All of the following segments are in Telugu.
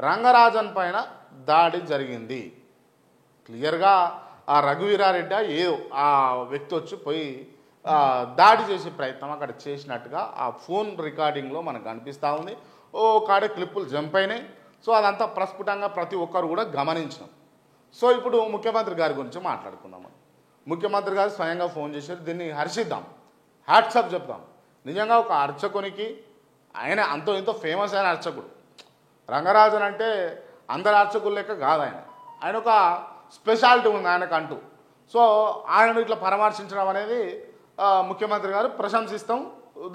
రంగరాజన్ పైన దాడి జరిగింది. క్లియర్గా ఆ రఘువీరారెడ్డి ఏ ఆ వ్యక్తి వచ్చి పోయి దాడి చేసే ప్రయత్నం అక్కడ చేసినట్టుగా ఆ ఫోన్ రికార్డింగ్లో మనకు కనిపిస్తూ ఉంది. ఓ కాడ క్లిప్పులు జంప్ అయినాయి. సో అదంతా ప్రస్ఫుటంగా ప్రతి ఒక్కరు కూడా గమనించినాం. సో ఇప్పుడు ముఖ్యమంత్రి గారి గురించి మాట్లాడుకుందాం. ముఖ్యమంత్రి గారు స్వయంగా ఫోన్ చేశారు. దీన్ని హర్షిద్దాం, హ్యాట్సప్ చెప్దాం. నిజంగా ఒక అర్చకునికి, ఆయన అంతో ఎంతో ఫేమస్ అయిన అర్చకుడు. రంగరాజన్ అంటే అందరు అర్చకుల లెక్క కాదు. ఆయన ఒక స్పెషాలిటీ ఉంది ఆయనకంటూ. సో ఆయనను ఇట్లా పరామర్శించడం అనేది ముఖ్యమంత్రి గారు ప్రశంసిస్తాం,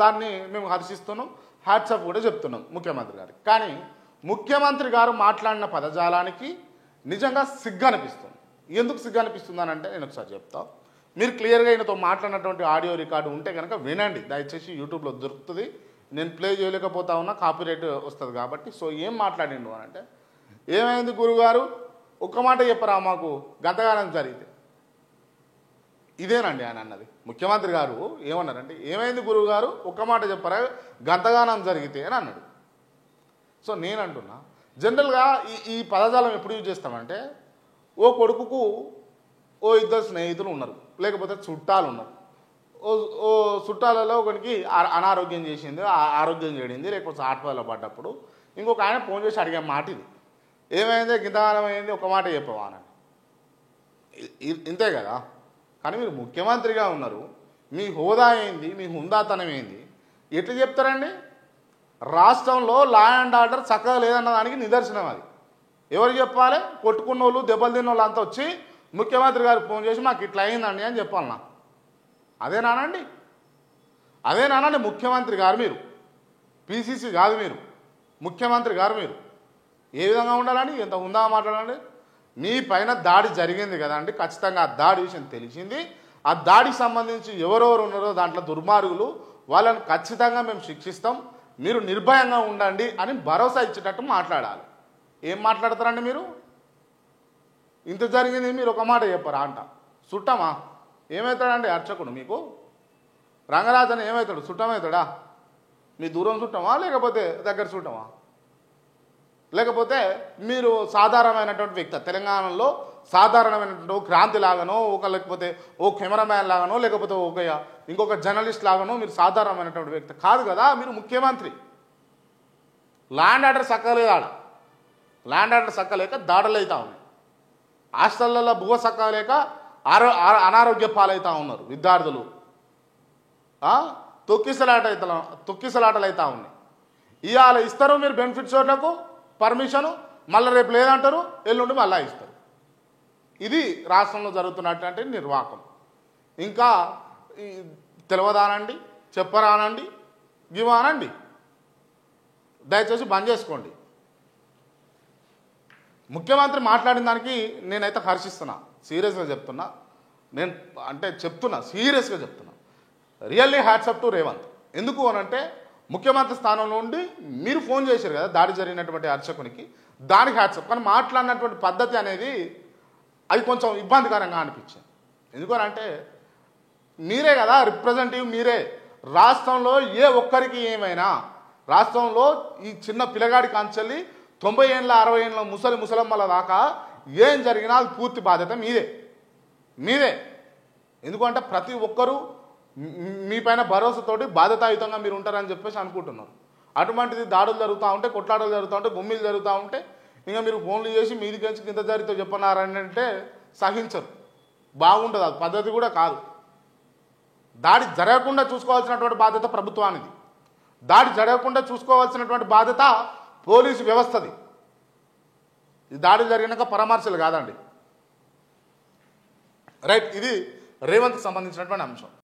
దాన్ని మేము హర్షిస్తున్నాం, హ్యాట్సప్ కూడా చెప్తున్నాం ముఖ్యమంత్రి గారికి. కానీ ముఖ్యమంత్రి గారు మాట్లాడిన పదజాలానికి నిజంగా సిగ్గు అనిపిస్తుంది. ఎందుకు సిగ్గు అనిపిస్తుంది అని అంటే నేను ఒకసారి చెప్తాను. మీరు క్లియర్గా ఈయనతో మాట్లాడినటువంటి ఆడియో రికార్డు ఉంటే కనుక వినండి, దయచేసి యూట్యూబ్లో దొరుకుతుంది. నేను ప్లే చేయలేకపోతా ఉన్నా, కాపీరైట్ వస్తుంది కాబట్టి. సో ఏం మాట్లాడిండు అని అంటే, ఏమైంది గురుగారు ఒక్క మాట చెప్పరా మాకు గంతగానం జరిగితే. ఇదేనండి ఆయన అన్నది. ముఖ్యమంత్రి గారు ఏమన్నారంటే, ఏమైంది గురువుగారు ఒక్క మాట చెప్పరా గంతగానం జరిగితే అని అన్నాడు. సో నేను అంటున్నా, జనరల్గా ఈ పదజాలం ఎప్పుడు యూజ్ చేస్తామంటే, ఓ కొడుకుకు ఓ ఇద్దరు స్నేహితులు ఉన్నారు, లేకపోతే చుట్టాలు ఉన్నారు. ఓ చుట్టాలలో ఒకరికి అనారోగ్యం చేసింది, ఆరోగ్యం చేయడింది, లేకపోతే హాస్పిటల్లో పడ్డప్పుడు ఇంకొక ఆయన ఫోన్ చేసి అడిగే మాట ఇది, ఏమైంది గింతగానం అయింది ఒక మాట చెప్పవా అని. ఇంతే కదా. కానీ మీరు ముఖ్యమంత్రిగా ఉన్నారు, మీ హోదా ఏంది, మీ హుందాతనం ఏంది, ఎట్లా చెప్తారండి? రాష్ట్రంలో లా అండ్ ఆర్డర్ చక్కగా లేదన్న దానికి నిదర్శనం అది. ఎవరు చెప్పాలి? కొట్టుకున్న వాళ్ళు, దెబ్బలు తిన్న వాళ్ళు అంతా వచ్చి ముఖ్యమంత్రి గారికి ఫోన్ చేసి మాకు ఇట్లా అయిందండి అని చెప్పాలన్నా. అదేనానండి ముఖ్యమంత్రి గారు మీరు, పిసిసి కాదు మీరు, ముఖ్యమంత్రి గారు మీరు. ఏ విధంగా ఉండాలండి? ఎంత ఉందా మాట్లాడండి. మీ పైన దాడి జరిగింది కదండి, ఖచ్చితంగా ఆ దాడి విషయం తెలిసింది. ఆ దాడికి సంబంధించి ఎవరెవరు ఉన్నారో దాంట్లో దుర్మార్గులు, వాళ్ళని ఖచ్చితంగా మేము శిక్షిస్తాం, మీరు నిర్భయంగా ఉండండి అని భరోసా ఇచ్చేటట్టు మాట్లాడాలి. ఏం మాట్లాడతారండి మీరు? ఇంత జరిగింది మీరు ఒక మాట చెప్పరా అంట. చుట్టమా? ఏమవుతాడండి అర్చకుడు మీకు? రంగరాజన్ ఏమవుతాడు? చుట్టమవుతాడా? మీ దూరం చుట్టమా, లేకపోతే దగ్గర చుట్టమా? లేకపోతే మీరు సాధారణమైనటువంటి వ్యక్తి, తెలంగాణలో సాధారణమైనటువంటి క్రాంతి లాగానో, లేకపోతే ఓ కెమెరామ్యాన్ లాగానో, లేకపోతే ఇంకొక జర్నలిస్ట్ లాగానో మీరు సాధారణమైనటువంటి వ్యక్తి కాదు కదా. మీరు ముఖ్యమంత్రి. ల్యాండ్ ఆర్డర్ సక్కలేదు. ల్యాండ్ ఆర్డర్ సక్కలేక దాడులు అవుతా ఉన్నాయి. హాస్టళ్లలో భూవ సక్కలేక అనారోగ్య పాలవుతూ ఉన్నారు విద్యార్థులు. తొక్కిసలాటలు అవుతూ ఉన్నాయి. ఇవాళ ఇస్తారు మీరు బెనిఫిట్ షోర్లకు పర్మిషను, మళ్ళీ రేపు లేదంటారు, ఎల్లుండి మళ్ళీ ఇస్తారు. ఇది రాష్ట్రంలో జరుగుతున్నటువంటి నిర్వాహకం. ఇంకా తెలియదానండి, చెప్పరానండి, గివానండి. దయచేసి బంద్ చేసుకోండి. ముఖ్యమంత్రి మాట్లాడిన దానికి నేనైతే హర్షిస్తున్నా, సీరియస్గా చెప్తున్నా. సీరియస్గా చెప్తున్నా. Really hats off to Revanth. ఎందుకు అనంటే, ముఖ్యమంత్రి స్థానంలో ఉండి మీరు ఫోన్ చేశారు కదా దాడి జరిగినటువంటి అర్చకునికి, దానికి హ్యాట్సప్. కానీ మాట్లాడినటువంటి పద్ధతి అనేది అది కొంచెం ఇబ్బందికరంగా అనిపించింది. ఎందుకనంటే మీరే కదా రిప్రజెంటేటివ్, మీరే. రాష్ట్రంలో ఏ ఒక్కరికి ఏమైనా, రాష్ట్రంలో ఈ చిన్న పిల్లగాడి కాంచెల్లి 90 ఏళ్ళ 60 ఏళ్ళ ముసలమ్మల దాకా ఏం జరిగినా అది పూర్తి బాధ్యత మీదే. ఎందుకంటే ప్రతి ఒక్కరూ మీ పైన భరోసాతోటి బాధ్యతాయుతంగా మీరు ఉంటారని చెప్పేసి అనుకుంటున్నారు. అటువంటిది దాడులు జరుగుతూ ఉంటే, కొట్లాటలు జరుగుతూ ఉంటే, గుమ్మిలు జరుగుతూ ఉంటే ఇంకా మీరు ఫోన్లు చేసి మీదికి వచ్చి కింద జరిగితే చెప్పన్నారని అంటే సహించరు. బాగుంటుంది, అది పద్ధతి కూడా కాదు. దాడి జరగకుండా చూసుకోవాల్సినటువంటి బాధ్యత ప్రభుత్వానిది. దాడి జరగకుండా చూసుకోవాల్సినటువంటి బాధ్యత పోలీసు వ్యవస్థది. ఈ దాడి జరిగినాక పరామర్శలు కాదండి. రైట్, ఇది రేవంత్కి సంబంధించినటువంటి అంశం.